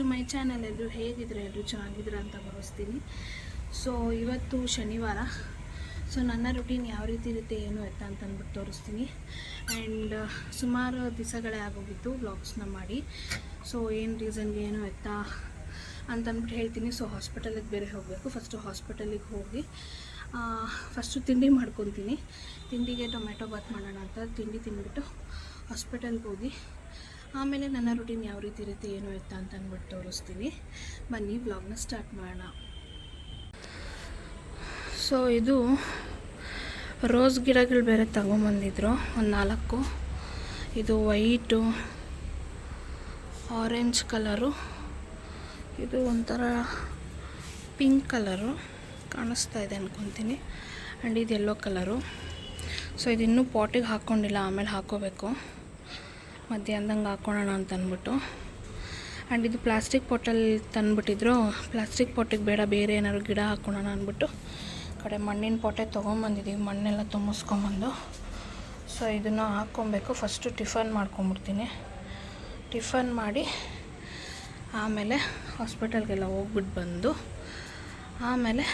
To my channel. ಎಲ್ಲರೂ ಹೇಗಿದ್ರೆ, ಎಲ್ಲರೂ ಚೆನ್ನಾಗಿದ್ರೆ ಅಂತ ಭಾವಿಸ್ತೀನಿ. ಸೊ ಇವತ್ತು ಶನಿವಾರ. ಸೊ ನನ್ನ ರುಟೀನ್ ಯಾವ ರೀತಿ ಇರುತ್ತೆ ಏನು ಎತ್ತ ಅಂತ ಅಂದ್ಬಿಟ್ಟು ತೋರಿಸ್ತೀನಿ. ಆ್ಯಂಡ್ ಸುಮಾರು ದಿವಸಗಳೇ ಆಗೋಗಿತ್ತು ವ್ಲಾಗ್ಸ್ನ ಮಾಡಿ. ಸೊ ಏನು ರೀಸನ್ಗೆ ಏನು ಎತ್ತ ಅಂತಂದ್ಬಿಟ್ಟು ಹೇಳ್ತೀನಿ. ಸೊ ಹಾಸ್ಪಿಟಲಿಗೆ ಬೇರೆ ಹೋಗಬೇಕು. ಫಸ್ಟು ಹಾಸ್ಪಿಟಲಿಗೆ ಹೋಗಿ ಫಸ್ಟು ತಿಂಡಿ ಮಾಡ್ಕೊತೀನಿ. ತಿಂಡಿಗೆ ಟೊಮೆಟೊ ಬಾತ್ ಮಾಡೋಣ ಅಂತ ತಿಂಡಿ ತಿಂದ್ಬಿಟ್ಟು ಹಾಸ್ಪಿಟಲ್ಗೆ ಹೋಗಿ ಆಮೇಲೆ ನನ್ನ ರುಟೀನ್ ಯಾವ ರೀತಿ ಇರುತ್ತೆ ಏನು ಎತ್ತ ಅಂತ ಅಂದ್ಬಿಟ್ಟು ತೋರಿಸ್ತೀನಿ. ಬನ್ನಿ ವ್ಲಾಗ್ನ ಸ್ಟಾರ್ಟ್ ಮಾಡೋಣ. ಸೊ ಇದು ರೋಸ್ ಗಿಡಗಳು ಬೇರೆ ತಗೊಂಬಂದಿದ್ರು ಒಂದು 4. ಇದು ವೈಟು, ಆರೆಂಜ್ ಕಲರು, ಇದು ಒಂಥರ ಪಿಂಕ್ ಕಲರು ಕಾಣಿಸ್ತಾ ಇದೆ ಅಂದ್ಕೊತೀನಿ. ಆ್ಯಂಡ್ ಇದು ಯೆಲ್ಲೋ ಕಲರು. ಸೊ ಇದು ಇನ್ನೂ ಪಾಟಿಗೆ ಹಾಕ್ಕೊಂಡಿಲ್ಲ, ಆಮೇಲೆ ಹಾಕೋಬೇಕು. ಮಧ್ಯಾಹ್ನದಂಗೆ ಹಾಕ್ಕೊಳ್ಳೋಣ ಅಂತ ಅಂದ್ಬಿಟ್ಟು. ಆ್ಯಂಡ್ ಇದು ಪ್ಲಾಸ್ಟಿಕ್ ಪಾಟಲ್ಲಿ ತಂದುಬಿಟ್ಟಿದ್ರು. ಪ್ಲಾಸ್ಟಿಕ್ ಪಾಟಿಗೆ ಬೇಡ, ಬೇರೆ ಏನಾದ್ರು ಗಿಡ ಹಾಕ್ಕೊಳ್ಳೋಣ ಅಂದ್ಬಿಟ್ಟು ಕಡೆ ಮಣ್ಣಿನ ಪಾಟೆ ತೊಗೊಂಬಂದಿದ್ದೀವಿ. ಮಣ್ಣೆಲ್ಲ ತುಂಬಿಸ್ಕೊಂಬಂದು ಸೊ ಇದನ್ನು ಹಾಕ್ಕೊಬೇಕು. ಫಸ್ಟು ಟಿಫನ್ ಮಾಡ್ಕೊಂಬಿಡ್ತೀನಿ. ಟಿಫನ್ ಮಾಡಿ ಆಮೇಲೆ ಹಾಸ್ಪಿಟಲ್ಗೆಲ್ಲ ಹೋಗ್ಬಿಟ್ಟು ಬಂದು ಆಮೇಲೆ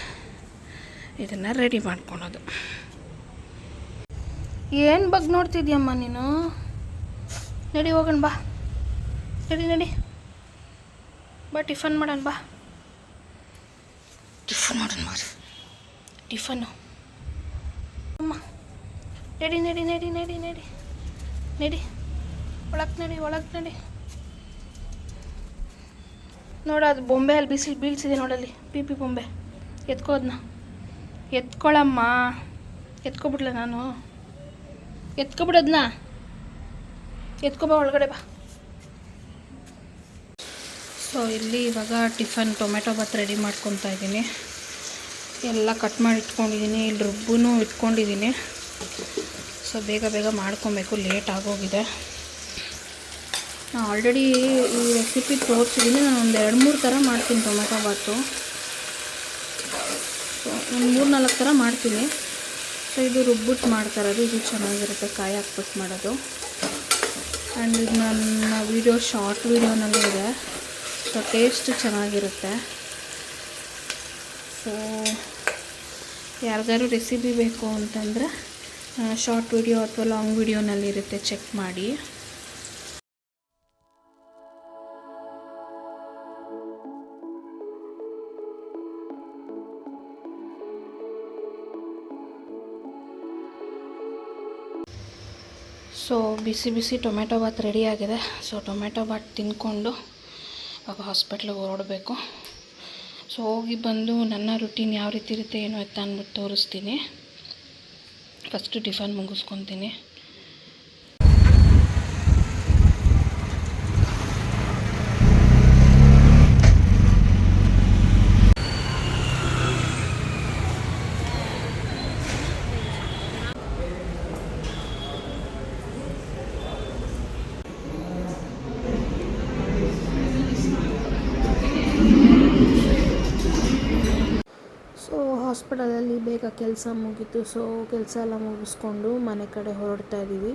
ಇದನ್ನು ರೆಡಿ ಮಾಡ್ಕೊಳೋದು. ಏನು ಬಗ್ಗೆ ನೋಡ್ತಿದ್ಯಮ್ಮ ನೀನು? ನಡಿ ಹೋಗೋಣ ಬಾ. ನಡಿ ಬಾ, ಟಿಫನ್ ಮಾಡೋಣ ಬಾ. ಟಿಫನ್ ಮಾಡೋಣ ಮಾರಿ, ಟಿಫನ್ನು ಅಮ್ಮ. ನಡಿ ನಡಿ ನಡಿ ನಡಿ ನಡಿ ನಡಿ ಒಳಗೆ ನಡಿ. ನೋಡ ಅದು ಬೊಂಬೆ ಅಲ್ಲಿ ಬೀಳ್ಸಿದೆ ನೋಡಲ್ಲಿ, ಪಿ ಬೊಂಬೆ. ಎತ್ಕೋದನ್ನ ಎತ್ಕೊಳಮ್ಮ. ಎತ್ಕೊಬಿಡ್ಲ ನಾನು? ಎತ್ಕೊಬಿಡೋದನ್ನ ಎತ್ಕೊಬಾ, ಒಳಗಡೆ ಬಾ. ಸೊ ಇಲ್ಲಿ ಇವಾಗ ಟಿಫನ್ ಟೊಮೆಟೊ ಬಾತ್ ರೆಡಿ ಮಾಡ್ಕೊತಾ ಇದ್ದೀನಿ. ಎಲ್ಲ ಕಟ್ ಮಾಡಿ ಇಟ್ಕೊಂಡಿದ್ದೀನಿ. ಇಲ್ಲಿ ರುಬ್ಬೂ ಇಟ್ಕೊಂಡಿದ್ದೀನಿ. ಸೊ ಬೇಗ ಮಾಡ್ಕೊಬೇಕು, ಲೇಟ್ ಆಗೋಗಿದೆ. ನಾನು ಆಲ್ರೆಡಿ ಈ ರೆಸಿಪಿ ತೋರಿಸಿದ್ದೀನಿ. ನಾನು ಒಂದು 2-3 ಥರ ಮಾಡ್ತೀನಿ ಟೊಮೆಟೊ ಬಾತು. ಸೊ ಒಂದು 3-4 ಥರ ಮಾಡ್ತೀನಿ. ಸೊ ಇದು ರುಬ್ಬಿಟ್ಟು ಮಾಡ್ತಾರದು, ಇದು ಚೆನ್ನಾಗಿರುತ್ತೆ ಕಾಯಿ ಹಾಕ್ಬಿಟ್ಟು ಮಾಡೋದು. ಆ್ಯಂಡ್ ಇದು ನನ್ನ ವೀಡಿಯೋ ಶಾರ್ಟ್ ವೀಡಿಯೋನಲ್ಲೂ ಇದೆ. ಸೊ ಟೇಸ್ಟ್ ಚೆನ್ನಾಗಿರುತ್ತೆ. ಸೊ ಯಾರಿಗಾರು ರೆಸಿಪಿ ಬೇಕು ಅಂತಂದರೆ ಶಾರ್ಟ್ ವೀಡಿಯೋ ಅಥವಾ ಲಾಂಗ್ ವೀಡಿಯೋನಲ್ಲಿರುತ್ತೆ, ಚೆಕ್ ಮಾಡಿ. ಸೊ ಬಿಸಿ ಟೊಮೆಟೊ ಬಾತ್ ರೆಡಿ ಆಗಿದೆ. ಸೊ ಟೊಮೆಟೊ ಬಾತ್ ತಿಂದ್ಕೊಂಡು ಇವಾಗ ಹಾಸ್ಪಿಟ್ಲಿಗೆ ಹೊರಡಬೇಕು. ಸೊ ಹೋಗಿ ಬಂದು ನನ್ನ ರುಟೀನ್ ಯಾವ ರೀತಿ ಇರುತ್ತೆ ಏನು ಎತ್ತ ಅಂದ್ಬಿಟ್ಟು ತೋರಿಸ್ತೀನಿ. ಫಸ್ಟು ಟಿಫನ್ ಮುಗಿಸ್ಕೊತೀನಿ. ಹಾಸ್ಪಿಟಲಲ್ಲಿ ಬೇಗ ಕೆಲಸ ಮುಗೀತು. ಸೊ ಕೆಲಸ ಎಲ್ಲ ಮುಗಿಸ್ಕೊಂಡು ಮನೆ ಕಡೆ ಹೊರಡ್ತಾ ಇದ್ದೀವಿ.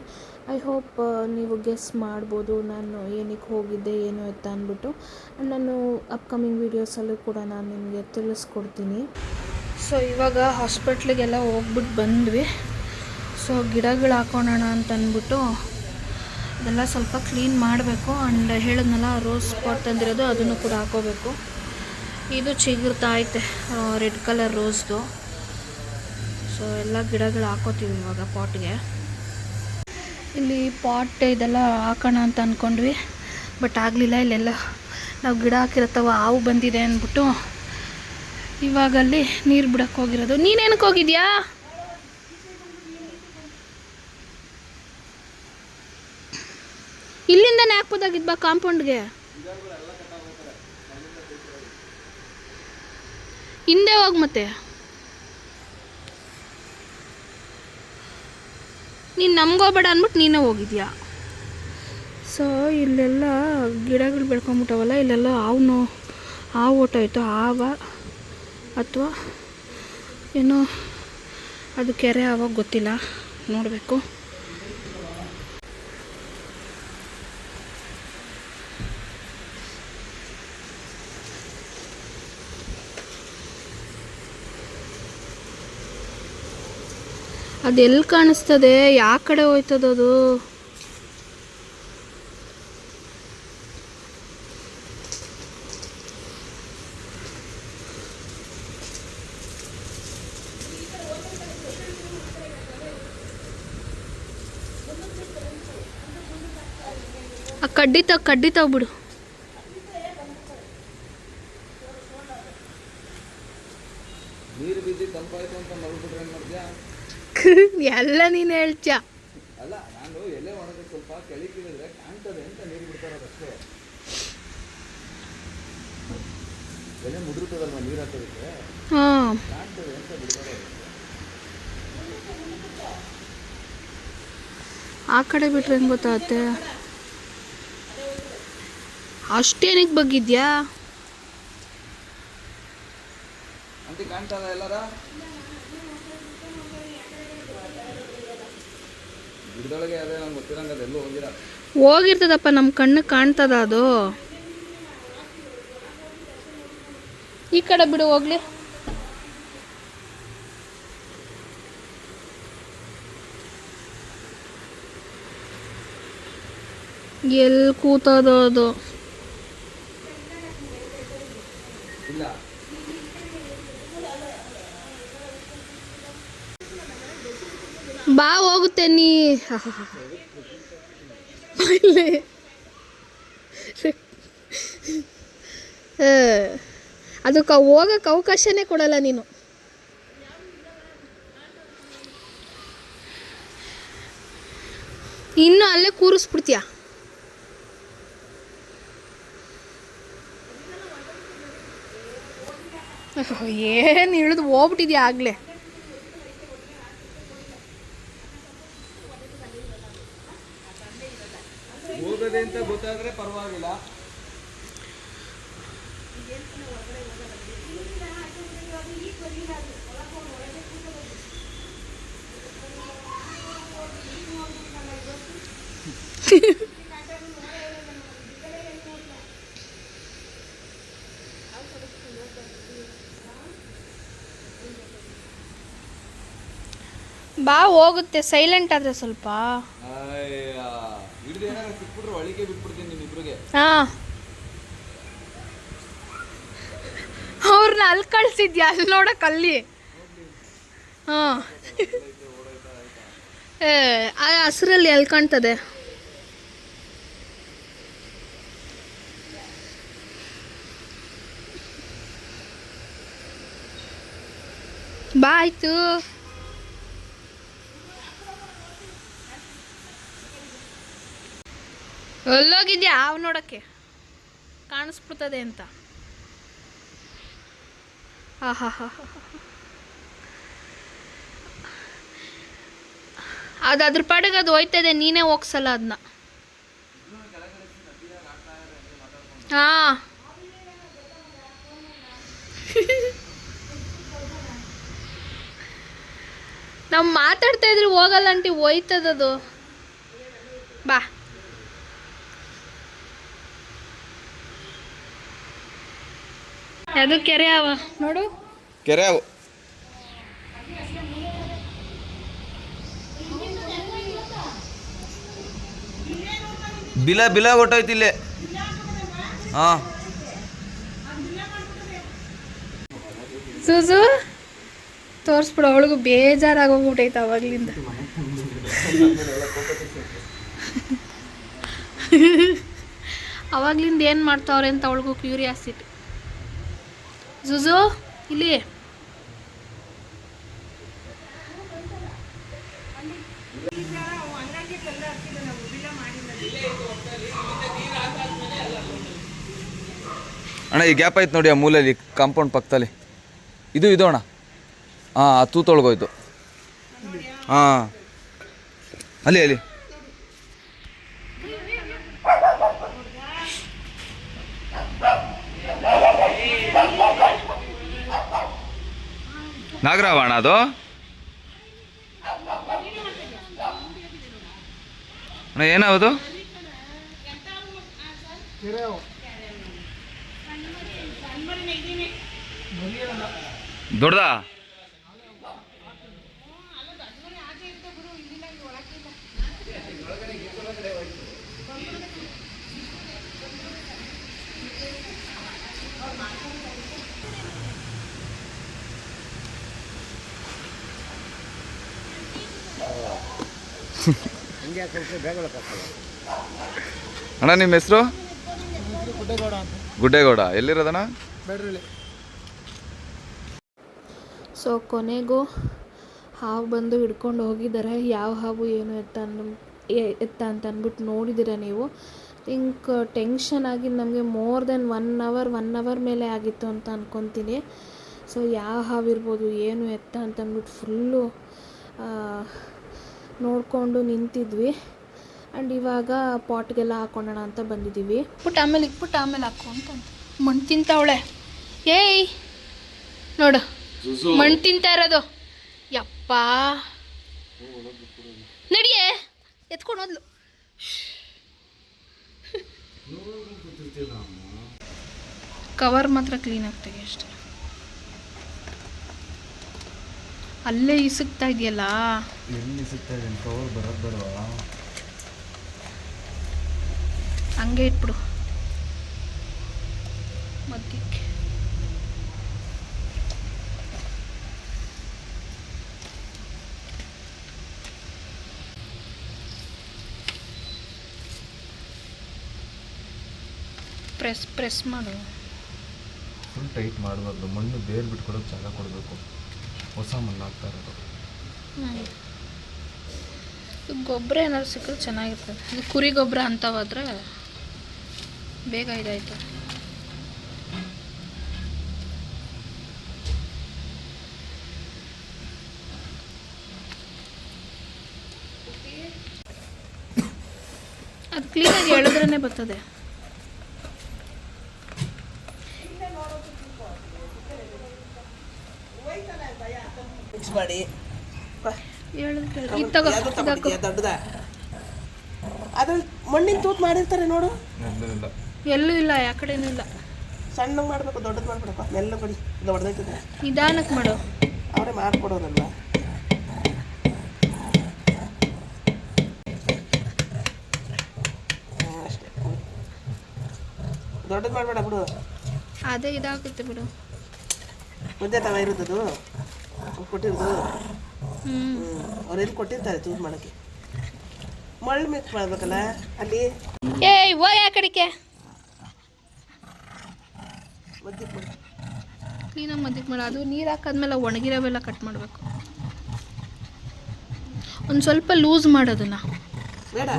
ಐ ಹೋಪ್ ನೀವು ಗೆಸ್ ಮಾಡ್ಬೋದು ನಾನು ಏನಕ್ಕೆ ಹೋಗಿದ್ದೆ ಏನು ಎತ್ತ ಅಂದ್ಬಿಟ್ಟು. ನಾನು ಅಪ್ಕಮಿಂಗ್ ವೀಡಿಯೋಸಲ್ಲೂ ಕೂಡ ನಾನು ನಿಮಗೆ ತಿಳಿಸ್ಕೊಡ್ತೀನಿ. ಸೊ ಇವಾಗ ಹಾಸ್ಪಿಟ್ಲಿಗೆಲ್ಲ ಹೋಗ್ಬಿಟ್ಟು ಬಂದ್ವಿ. ಸೊ ಗಿಡಗಳು ಹಾಕೋಣ ಅಂತಂದ್ಬಿಟ್ಟು ಅದೆಲ್ಲ ಸ್ವಲ್ಪ ಕ್ಲೀನ್ ಮಾಡಬೇಕು. ಆ್ಯಂಡ್ ಹೇಳಿದ್ನಲ್ಲ ರೋಸ್ ಪಾಟ್ ತಂದಿರೋದು, ಅದನ್ನು ಕೂಡ ಹಾಕೋಬೇಕು. ಇದು ಚಿಗುರ್ತಾ ಐತೆ, ರೆಡ್ ಕಲರ್ ರೋಸ್ದು. ಸೊ ಎಲ್ಲ ಗಿಡಗಳು ಹಾಕೋತೀವಿ ಇವಾಗ ಪಾಟ್ಗೆ. ಇಲ್ಲಿ ಪಾಟ್ ಇದೆಲ್ಲ ಹಾಕೋಣ ಅಂತ ಅಂದ್ಕೊಂಡ್ವಿ, ಬಟ್ ಆಗಲಿಲ್ಲ. ಇಲ್ಲೆಲ್ಲ ನಾವು ಗಿಡ ಹಾಕಿರತ್ತವ ಹಾವು ಬಂದಿದೆ ಅಂದ್ಬಿಟ್ಟು ಇವಾಗಲ್ಲಿ ನೀರು ಬಿಡಕ್ಕೆ ಹೋಗಿರೋದು. ನೀನೇನಕ್ಕೆ ಹೋಗಿದ್ಯಾ? ಇಲ್ಲಿಂದನೇ ಹಾಕ್ಬೋದಾಗಿದ್ದು ಬಾ ಕಾಂಪೌಂಡ್ಗೆ. ಹಿಂದೆ ಹೋಗಿ ಮತ್ತೆ. ನೀನು ನಮ್ಗೋಗ್ಬೇಡ ಅಂದ್ಬಿಟ್ಟು ನೀನೇ ಹೋಗಿದ್ಯಾ. ಸೊ ಇಲ್ಲೆಲ್ಲ ಗಿಡಗಳು ಬೆಳ್ಕೊಂಬಿಟ್ಟವಲ್ಲ, ಇಲ್ಲೆಲ್ಲ ಹಾವು ಹೊಟ್ಟೋಯ್ತು. ಹಾವ ಅಥವಾ ಏನೋ ಅದು ಕೆರೆ ಆವಾಗ ಗೊತ್ತಿಲ್ಲ, ನೋಡಬೇಕು. ಅದೆಲ್ಲಿ ಕಾಣಿಸ್ತದೆ, ಯಾವ ಕಡೆ ಹೋಯ್ತದದು? ಆ ಕಡ್ಡಿ ತಗ್ಬಿಡು. ನೀರು ಬಿದ್ದು ತಂಪಾಯ್ತು ಅಂತ ಮಲ್ಬಿಟ್ರೆ ಏನು ಮಾಡ್ತೀಯಾ? ಎಲ್ಲ ನೀನು ಹೇಳ್ತೀಯ. ಅಲ್ಲ, ನಾನು ಎಲೆ ಒಣಗ ಸ್ವಲ್ಪ ಕೆಳಿ ಕೀಳಿದ್ರೆ ಕಾಣ್ತದೆ ಅಂತ ನೀರು ಬಿಡ್ತಾರದಷ್ಟೇ. ಎಲೆ ಮುದುರ್ತದಲ್ವ ನೀರು ಹಾಕೋದಕ್ಕೆ, ಕಾಣ್ತದೆ ಅಂತ ಬಿಡ್ತಾರೆ. ಆ ಕಡೆ ಬಿಟ್ರೆ ಹೆಂಗೆ ಗೊತ್ತಾಗುತ್ತೆ? ಅಷ್ಟೇನಕ್ಕೆ ಬಗ್ಗಿದ್ಯಾ? ಅಂತ ಕಾಣ್ತದ ಎಲ್ಲಾರ ಗಿಡದೊಳಗೆ? ಅದೇ ನಂಗೆ ಗೊತ್ತಿರಂಗ ಅದೆಲ್ಲೂ ಹೋಗಿರ್ತದಪ್ಪ, ನಮ್ಮ ಕಣ್ಣು ಕಾಣ್ತದ ಅದು. ಈ ಕಡೆ ಬಿಡು ಹೋಗ್ಲಿ. ಎಲ್ಲಿ ಕೂತದ ಅದು? ಇಲ್ಲ, ಬಾ ಹೋಗುತ್ತೆ ನೀ. ಅದಕ್ಕೆ ಹೋಗಕ್ಕೆ ಅವಕಾಶನೇ ಕೊಡಲ್ಲ ನೀನು. ಇನ್ನು ಅಲ್ಲೇ ಕೂರಿಸ್ಬಿಡ್ತೀಯ. ಏನು ಇಳಿದು ಹೋಗ್ಬಿಟ್ಟಿದ್ಯಾ ಆಗಲೇ? ಹೋಗದೆ ಅಂತ ಗೊತ್ತಾದ್ರೆ ಪರವಾಗಿಲ್ಲ. ಬಾ ಹೋಗುತ್ತೆ, ಸೈಲೆಂಟ್ ಆದ್ರೆ ಸ್ವಲ್ಪ. ಹಿಡಿದು ಏನಾದ್ರು ಸಿಕ್ಬಿಟ್ರೆ ಒಳಗೆ ಬಿಟ್ಬಿಡ್ತೀನಿ ನಿಮ್ಮಿಬ್ರಿಗೆ. ಹಾಂ, ಅವ್ರನ್ನ ಅಲ್ಲಿ ಕಳ್ಸಿದ್ಯಾ? ಅಲ್ಲಿ ನೋಡಕ್ಕೆ ಅಲ್ಲಿ. ಹಾಂ, ಆ ಹಸ್ರಲ್ಲಿ ಎಲ್ಲಿ ಕಾಣ್ತದೆ? ಬಾ ಆಯ್ತು. ಎಲ್ಲೋಗಿದ್ಯಾ ಅವ್ ನೋಡಕ್ಕೆ? ಕಾಣಿಸ್ಬಿಡ್ತದೆ ಅಂತ. ಅದು ಅದ್ರ ಪಾಡಿಗೆ ಅದು ಹೋಯ್ತದೆ, ನೀನೇ ಹೋಗ್ಸಲ್ಲ ಅದನ್ನ. ಹಾಂ, ನಾವು ಮಾತಾಡ್ತಾ ಇದ್ರೆ ಹೋಗಲ್ಲ ಆಂಟಿ, ಹೋಯ್ತದದು. ಬಾ. ಅದು ಕೆರೆ ಅವ ನೋಡು, ಕೆರೆ ಅವು. ಬಿಲ ಹೊಟ್ಟೋಯ್ತು ಇಲ್ಲಿ. ಹಾಂ, ಸೂಸು ತೋರಿಸ್ಬಿಡು. ಅವಳಿಗೂ ಬೇಜಾರಾಗೋಗ್ಬಿಟ್ಟೈತೆ ಅವಾಗ್ಲಿಂದ. ಅವಾಗ್ಲಿಂದ ಏನು ಮಾಡ್ತಾವ್ರೆ ಅಂತ ಅವಳಿಗೂ ಕ್ಯೂರಿಯಾಸಿಟಿ. ಜುಜು ಇಲ್ಲಿ. ಅಣ್ಣ ಈ ಗ್ಯಾಪ್ ಆಯ್ತು ನೋಡಿ, ಆ ಮೂಲೆಯಲ್ಲಿ ಕಾಂಪೌಂಡ್ ಪಕ್ಕದಲ್ಲಿ. ಇದು ಅಣ್ಣ. ಹಾಂ, ಆ ತೂತೊಳಗೋಯ್ತು. ಹಾಂ, ಅಲ್ಲಿ ನಾಗರಾವ ಅಣ್ಣ ಅದು. ಅಣ್ಣ ಏನಾವುದು? ದೊಡ್ಡದಾ? ಅಣ್ಣ ನಿಮ್ಮ ಹೆಸರು? ಗುಡ್ಡೇಗೌಡ. ಎಲ್ಲಿರೋದಣ್ಣ? ಸೊ ಕೊನೆಗೂ ಹಾವು ಬಂದು ಹಿಡ್ಕೊಂಡು ಹೋಗಿದ್ದಾರೆ. ಯಾವ ಹಾವು ಏನು ಎತ್ತ ಅಂತ ಅಂದ್ಬಿಟ್ಟು ನೋಡಿದ್ದೀರ ನೀವು. ಥಿಂಕ್ ಟೆನ್ಷನ್ ಆಗಿದ್ದು ನಮಗೆ ಮೋರ್ ದೆನ್ 1 ಅವರ್ ಮೇಲೆ ಆಗಿತ್ತು ಅಂತ ಅಂದ್ಕೊತೀನಿ. ಸೊ ಯಾವ ಹಾವು ಇರ್ಬೋದು ಏನು ಎತ್ತ ಅಂತ ಅಂದ್ಬಿಟ್ಟು ಫುಲ್ಲು ನೋಡಿಕೊಂಡು ನಿಂತಿದ್ವಿ. ಆ್ಯಂಡ್ ಇವಾಗ ಪಾಟ್ಗೆಲ್ಲ ಹಾಕ್ಕೊಳ್ಳೋಣ ಅಂತ ಬಂದಿದ್ದೀವಿ. ಆಮೇಲೆ ಹಾಕು ಅಂತ ಮಣ್ಣು ತಿಂತಾವಳೆ. ಏಯ್ ನೋಡು ಮಣ್ಣು ತಿಂತಾ ಇರೋದು. ಯಪ್ಪ ನಡಿಯೇ ಎತ್ಕೊಂಡು ಹೋದ್ಲು. ಕವರ್ ಮಾತ್ರ ಕ್ಲೀನ್ ಆಗ್ತಾಗೆ ಅಷ್ಟೆ. ಅಲ್ಲೇ ಇಸುಕ್ತಾ ಇದೆಯಲ್ಲ. ಕವರ್ ಬರೋದು ಬೇಡವಾ? ಹಂಗೆ ಇಟ್ಬಿಡು ಮಧ್ಯಕ್ಕೆ. ಪ್ರೆಸ್ ಮಾಡು. ಫುಲ್ ಟೈಟ್ ಮಾಡಬಾರ್ದು. ಮಣ್ಣು ಬೇರೆ ಬಿಟ್ಕೊಡೋಕೆ ಜಾಗ ಕೊಡಬೇಕು. ಹೊಸ ಮಣ್ಣು ಹಾಕ್ತಾ ಇರೋದು. ಗೊಬ್ಬರ ಏನಾದ್ರು ಸಿಕ್ಕರೆ ಚೆನ್ನಾಗಿರ್ತದೆ. ಇದು ಕುರಿ ಗೊಬ್ಬರ ಅಂತವಾದ್ರೆ ಬೇಗ ಇದಾಯ್ತು. ಅದು ಕ್ಲೀನಾಗಿ ಎಳೆದ್ರೇ ಬರ್ತದೆ. ಮಾಡಿ ದೊಡ್ಡದ ಅದ್ರಲ್ಲಿ ಮಣ್ಣಿನ ತೂತ್ ಮಾಡಿರ್ತಾರೆ ನೋಡು. ಎಲ್ಲೂ ಇಲ್ಲ, ಯಾ ಕಡೆನೂ ಇಲ್ಲ. ಸಣ್ಣಗೆ ಮಾಡಬೇಕು, ದೊಡ್ಡದು ಮಾಡ್ಬಿಡಪ್ಪ. ಮೆಲ್ಲ ಕೊಡಿ, ದೊಡ್ಡದೈತದೆ. ನಿಧಾನಕ್ಕೆ ಮಾಡು. ಅವರೇ ಮಾಡಿಕೊಡೋರಲ್ವ. ಅಷ್ಟೇ, ದೊಡ್ಡದು ಮಾಡಬೇಡ ಬಿಡು. ಅದೇ ಇದಾಗುತ್ತೆ ಬಿಡು. ಮುದ್ದೆ ತವ ಇರೋದದು ಕೊಟ್ಟಿರೋದು. ಅವ್ರು ಎಲ್ಲಿ ಕೊಟ್ಟಿರ್ತಾರೆ ತೂತ್ ಮಾಡೋಕ್ಕೆ. ಮಳ್ಳು ಮಿಕ್ಸ್ ಮಾಡ್ಬೇಕಲ್ಲ ಅಲ್ಲಿ. ಏಯ್ ಓ ಯಾ ಕಡೆಗೆ ಮದ್ದಿಗೆ ಮಾಡಿ ಕ್ಲೀನಾಗಿ ಮದ್ದಿಗೆ ಮಾಡು. ಅದು ನೀರು ಹಾಕಾದ್ಮೇಲೆ ಒಣಗಿರೋವೆಲ್ಲ ಕಟ್ ಮಾಡಬೇಕು. ಒಂದು ಸ್ವಲ್ಪ ಲೂಸ್ ಮಾಡೋದನ್ನ, ಬೇಡ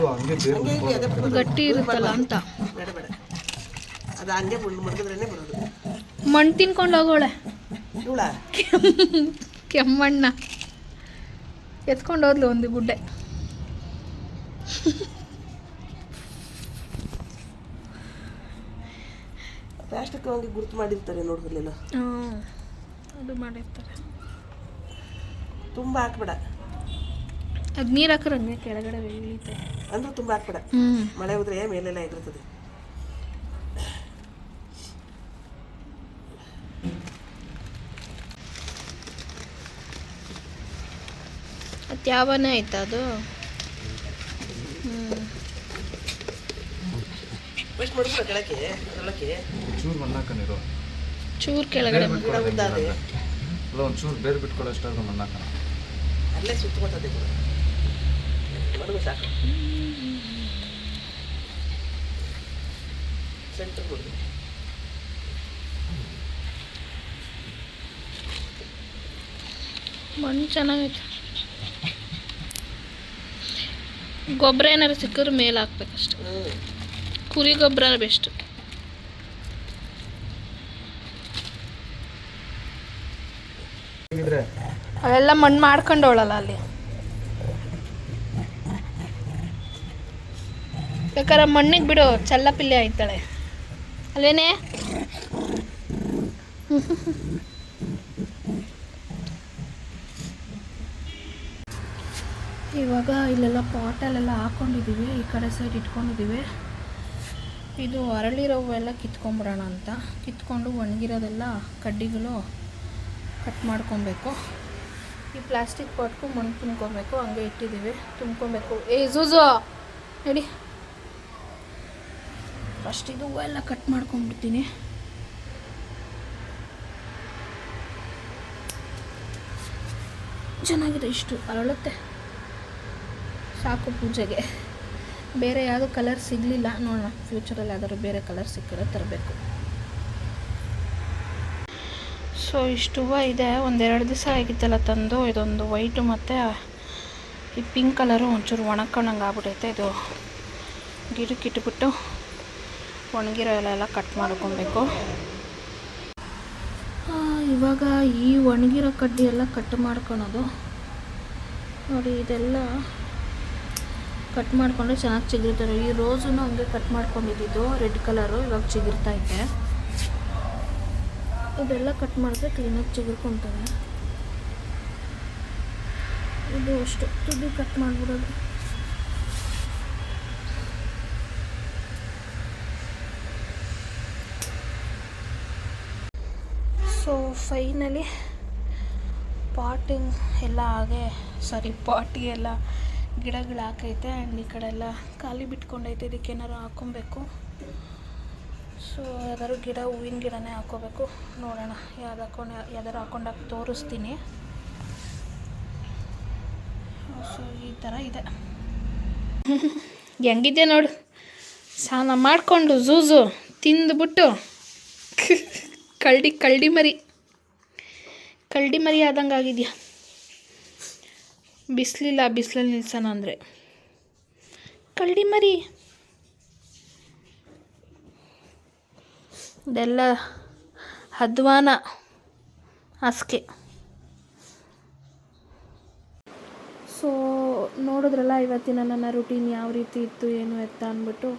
ಗಟ್ಟಿ ಇರುತ್ತಲ್ಲ ಅಂತ. ಬೇಡ ಬೇಡ, ಅದು ಹಂಗೆ ಮಡಗಿದ್ರೇ ಬರೋದು. ಮಣ್ಣು ತಿನ್ಕೊಂಡು ಹೋಗೋಳೆ ಇವಳ ಕೆಮ್ಮಣ್ಣ ಎತ್ಕೊಂಡು ಹೋದ್ಲು ಒಂದು ಗುಡ್ಡೆ. ಪ್ಲಾಸ್ಟಿಕ್ ಹಂಗೆ ಗುರುತು ಮಾಡಿರ್ತಾರೆ ನೋಡಿರ್ಲಿಲ್ಲ. ಅದು ಮಾಡಿರ್ತಾರೆ. ತುಂಬ ಹಾಕ್ಬೇಡ. ಅದು ನೀರು ಹಾಕಿದ್ರೆ ಹಂಗೆ ಕೆಳಗಡೆ ಇಳಿತದೆ. ಅಂದ್ರೆ ತುಂಬ ಹಾಕ್ಬೇಡ. ಮಳೆ ಹೋದ್ರೆ ಮೇಲೆಲ್ಲ ಇರ್ತದೆ. ಅದು ಯಾವನೇ ಆಯ್ತಾ ಅದು? ಎಷ್ಟು ಮಾಡ್ಬಿಡ ಕೆಳಕ್ಕೆ, ಅದರೊಳಕ್ಕೆ ಚೂರು ಮಣ್ಣು ಹಾಕೊಂಡಿರೋ. ಚೂರು ಕೆಳಗಡೆ ಅಲ್ಲ ಒಂದು ಚೂರು ಬೇರೆ ಬಿಟ್ಕೊಡೋ ಅಷ್ಟಾದ್ರೂ ಮಣ್ಣು ಹಾಕೋಣ. ಅಲ್ಲೇ ಸುತ್ತಕೊಟ್ಟದೆ ಕೂಡ ಮಡುಗು ಸಾಕು. ಸೆಂಟ್ರ್ ಕೊಡಿ. ಮಣ್ಣು ಚೆನ್ನಾಗೈತೆ. ಗೊಬ್ಬರ ಏನಾರು ಸಿಕ್ಕಿದ್ರೆ ಮೇಲೆ ಹಾಕ್ಬೇಕಷ್ಟೆ. ಕುರಿ ಗೊಬ್ಬರ ಬೆಸ್ಟ್. ಅವೆಲ್ಲ ಮಣ್ಣು ಮಾಡ್ಕೊಂಡವಳಲ್ಲ ಅಲ್ಲಿ. ಬೇಕಾದ್ರೆ ಮಣ್ಣಿಗೆ ಬಿಡು, ಚಲ್ಲಪಿಲ್ಲೆ ಆಯ್ತಾಳೆ ಅಲ್ವೇನೆ. ಇವಾಗ ಇಲ್ಲೆಲ್ಲ ಪಾಟಲ್ಲೆಲ್ಲ ಹಾಕ್ಕೊಂಡಿದ್ದೀವಿ, ಈ ಕಡೆ ಸೈಡ್ ಇಟ್ಕೊಂಡಿದ್ದೀವಿ. ಇದು ಅರಳಿರೋವೆಲ್ಲ ಕಿತ್ಕೊಂಬಿಡೋಣ ಅಂತ. ಕಿತ್ಕೊಂಡು ಒಣಗಿರೋದೆಲ್ಲ ಕಡ್ಡಿಗಳು ಕಟ್ ಮಾಡ್ಕೊಬೇಕು. ಈ ಪ್ಲಾಸ್ಟಿಕ್ ಪಾಟ್ಗೂ ಮಣ್ಣು ತುಂಬ್ಕೊಬೇಕು. ಹಂಗೆ ಇಟ್ಟಿದ್ದೀವಿ, ತುಂಬ್ಕೊಬೇಕು. ಝೂಝು ನಡಿ. ಫಸ್ಟ್ ಇದು ಎಲ್ಲ ಕಟ್ ಮಾಡ್ಕೊಂಡ್ಬಿಡ್ತೀನಿ. ಚೆನ್ನಾಗಿದೆ, ಇಷ್ಟು ಅರಳುತ್ತೆ. ಸಾಕು ಪೂಜೆಗೆ. ಬೇರೆ ಯಾವುದೂ ಕಲರ್ ಸಿಗಲಿಲ್ಲ, ನೋಡೋಣ ಫ್ಯೂಚರಲ್ಲಿ ಯಾವ್ದಾದ್ರು ಬೇರೆ ಕಲರ್ ಸಿಕ್ಕಿದ್ರೆ ತರಬೇಕು. ಸೊ ಇಷ್ಟು ಹೂವು ಇದೆ, 1-2 ದಿವಸ ಆಗಿತ್ತಲ್ಲ ತಂದು. ಇದೊಂದು ವೈಟು ಮತ್ತು ಈ ಪಿಂಕ್ ಕಲರು ಒಂಚೂರು ಒಣಕೊಂಡಂಗೆ ಆಗ್ಬಿಟ್ಟೈತೆ. ಇದು ಗಿಡಕ್ಕೆ ಇಟ್ಬಿಟ್ಟು ಒಣಗಿರೋ ಎಲ್ಲ ಕಟ್ ಮಾಡ್ಕೊಬೇಕು. ಇವಾಗ ಈ ಒಣಗಿರೋ ಕಡ್ಡಿ ಎಲ್ಲ ಕಟ್ ಮಾಡ್ಕೊಳೋದು ನೋಡಿ. ಇದೆಲ್ಲ ಕಟ್ ಮಾಡಿಕೊಂಡ್ರೆ ಚೆನ್ನಾಗಿ ಚಿಗುರ್ತಾರೆ. ಈ ರೋಸನ್ನು ಹಂಗೆ ಕಟ್ ಮಾಡ್ಕೊಂಡಿದ್ದು ರೆಡ್ ಕಲರು, ಇವಾಗ ಚಿಗುರ್ತಾಯಿದೆ. ಇದೆಲ್ಲ ಕಟ್ ಮಾಡಿದ್ರೆ ಕ್ಲೀನಾಗಿ ಚಿಗುರ್ಕೊತವೆ. ಇದು ಅಷ್ಟು ತುದಿ ಕಟ್ ಮಾಡಿಬಿಡೋದು. ಸೊ ಫೈನಲಿ ಪಾಟಿಂಗ್ ಎಲ್ಲ ಪಾಟಿಗೆಲ್ಲ ಗಿಡಗಳು ಹಾಕೈತೆ. ಆ್ಯಂಡ್ ಈ ಕಡೆ ಎಲ್ಲ ಖಾಲಿ ಬಿಟ್ಕೊಂಡೈತೆ. ಇದಕ್ಕೆ ಏನಾರು ಹಾಕೊಬೇಕು. ಸೊ ಯಾವ್ದಾದ್ರು ಗಿಡ, ಹೂವಿನ ಗಿಡನೇ ಹಾಕೋಬೇಕು. ನೋಡೋಣ ಯಾವ್ದಾರು ಹಾಕೊಂಡಾಗ ತೋರಿಸ್ತೀನಿ. ಸೊ ಈ ಥರ ಇದೆ. ಹೆಂಗಿದೆ ನೋಡು, ಸ್ನಾನ ಮಾಡಿಕೊಂಡು ಝೂಝು ತಿಂದುಬಿಟ್ಟು ಕಳ್ಳಿ ಮರಿ ಆದಂಗೆ ಆಗಿದೆಯಾ. ಬಿಸಿಲಲ್ಲಿ ನಿಲ್ಸೋಣ ಅಂದರೆ ಕಳ್ಳಿ ಮರಿ. ಇದೆಲ್ಲ ಅಧ್ವಾನ ಹಾಸಿಗೆ. ಸೊ ನೋಡಿದ್ರಲ್ಲ ಇವತ್ತಿನ ನನ್ನ ರೂಟೀನ್ ಯಾವ ರೀತಿ ಇತ್ತು ಏನು ಎತ್ತ ಅಂದ್ಬಿಟ್ಟು.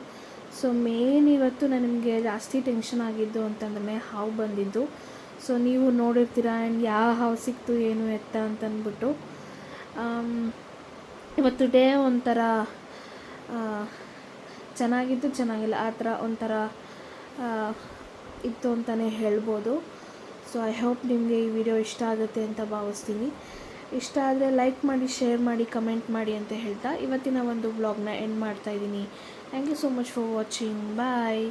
ಸೊ ಮೇನ್ ಇವತ್ತು ನಿಮಗೆ ಜಾಸ್ತಿ ಟೆನ್ಷನ್ ಆಗಿದ್ದು ಅಂತಂದ್ರೆ ಹಾವು ಬಂದಿದ್ದು. ಸೊ ನೀವು ನೋಡಿರ್ತೀರ. ಆ್ಯಂಡ್ ಯಾವ ಹಾವು ಸಿಕ್ತು ಏನು ಎತ್ತ ಅಂತಂದ್ಬಿಟ್ಟು. ಇವತ್ತು ಡೇ ಒಂಥರ ಚೆನ್ನಾಗಿತ್ತು, ಚೆನ್ನಾಗಿಲ್ಲ, ಆ ಥರ ಒಂಥರ ಇತ್ತು ಅಂತಲೇ ಹೇಳ್ಬೋದು. ಸೊ ಐ ಹೋಪ್ ನಿಮಗೆ ಈ ವಿಡಿಯೋ ಇಷ್ಟ ಆಗುತ್ತೆ ಅಂತ ಭಾವಿಸ್ತೀನಿ. ಇಷ್ಟ ಆದರೆ ಲೈಕ್ ಮಾಡಿ, ಶೇರ್ ಮಾಡಿ, ಕಮೆಂಟ್ ಮಾಡಿ ಅಂತ ಹೇಳ್ತಾ ಇವತ್ತಿನ ಒಂದು ವ್ಲಾಗ್ನ ಎಂಡ್ ಮಾಡ್ತಾಯಿದ್ದೀನಿ. Thank you so much for watching. Bye.